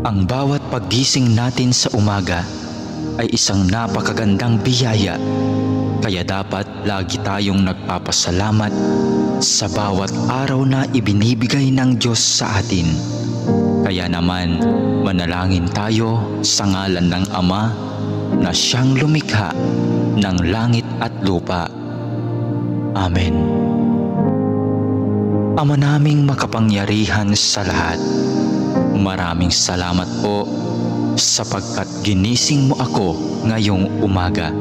Ang bawat paggising natin sa umaga ay isang napakagandang biyaya, kaya dapat lagi tayong nagpapasalamat sa bawat araw na ibinibigay ng Diyos sa atin. Kaya naman, manalangin tayo sa ngalan ng Ama na siyang lumikha ng langit at lupa. Amen. Ama naming makapangyarihan sa lahat, maraming salamat po sapagkat ginising mo ako ngayong umaga.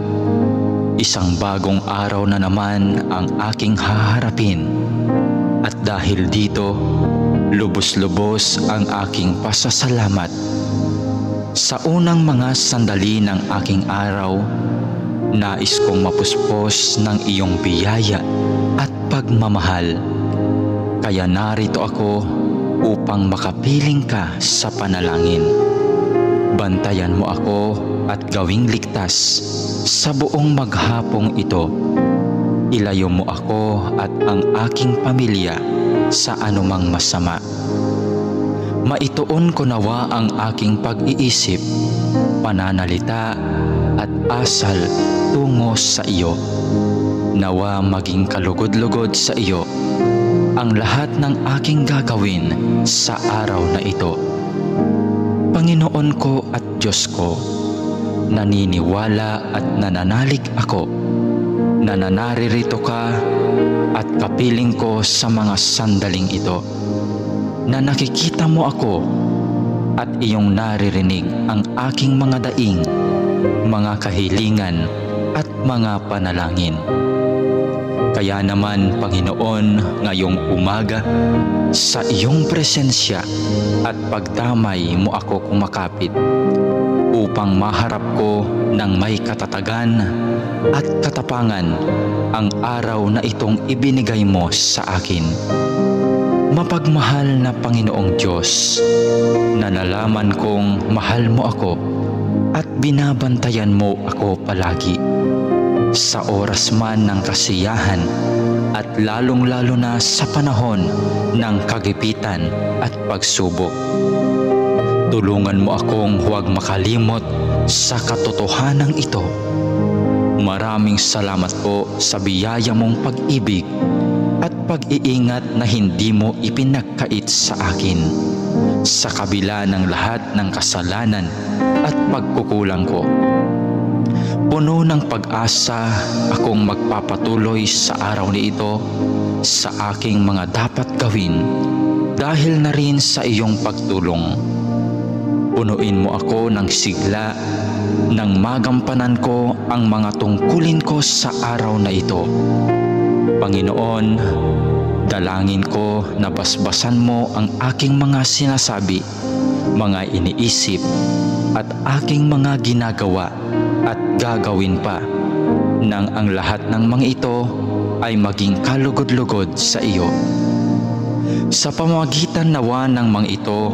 Isang bagong araw na naman ang aking haharapin. At dahil dito, lubos-lubos ang aking pasasalamat. Sa unang mga sandali ng aking araw, nais kong mapuspos ng iyong biyaya at pagmamahal. Kaya narito ako upang makapiling ka sa panalangin. Bantayan mo ako at gawing ligtas sa buong maghapong ito. Ilayo mo ako at ang aking pamilya sa anumang masama. Maituon ko nawa ang aking pag-iisip, pananalita at asal tungo sa iyo. Nawa maging kalugod-lugod sa iyo ang lahat ng aking gagawin sa araw na ito. Panginoon ko at Diyos ko, naniniwala at nananalig ako na naririto ka at kapiling ko sa mga sandaling ito, na nakikita mo ako at iyong naririnig ang aking mga daing, mga kahilingan at mga panalangin. Kaya naman, Panginoon, ngayong umaga, sa iyong presensya at pagdamay mo ako kumakapit upang maharap ko ng may katatagan at katapangan ang araw na itong ibinigay mo sa akin. Mapagmahal na Panginoong Diyos, na nalaman kong mahal mo ako at binabantayan mo ako palagi. Sa oras man ng kasiyahan at lalong-lalo na sa panahon ng kagipitan at pagsubok. Tulungan mo akong huwag makalimot sa katotohanan ito. Maraming salamat po sa biyaya mong pag-ibig at pag-iingat na hindi mo ipinagkait sa akin, sa kabila ng lahat ng kasalanan at pagkukulang ko. Puno ng pag-asa akong magpapatuloy sa araw na ito sa aking mga dapat gawin dahil na rin sa iyong pagtulong. Punuin mo ako ng sigla nang magampanan ko ang mga tungkulin ko sa araw na ito. Panginoon, dalangin ko na basbasan mo ang aking mga sinasabi, mga iniisip at aking mga ginagawa at gagawin pa, nang ang lahat ng mga ito ay maging kalugod-lugod sa iyo. Sa pamamagitan nawa ng mga ito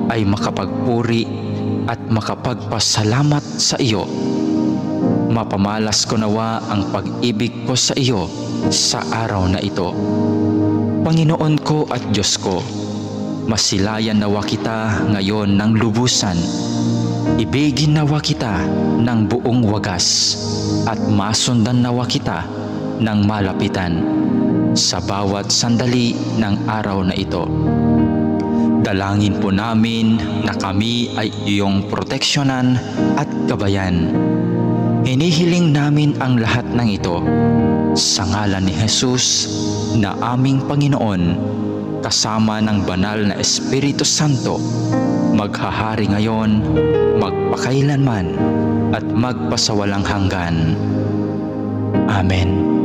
ay makapagpuri at makapagpasalamat sa iyo. Mapamalas ko nawa ang pag-ibig ko sa iyo sa araw na ito. Panginoon ko at Diyos ko, masilayan nawa kita ngayon ng lubusan. Ibigin nawa kita ng buong wagas at masundan nawa kita ng malapitan sa bawat sandali ng araw na ito. Dalangin po namin na kami ay iyong proteksyonan at gabayan. Hinihiling namin ang lahat ng ito sa ngalan ni Jesus na aming Panginoon, kasama ng banal na Espiritu Santo, maghahari ngayon, magpakailanman at magpasawalang hanggan. Amen.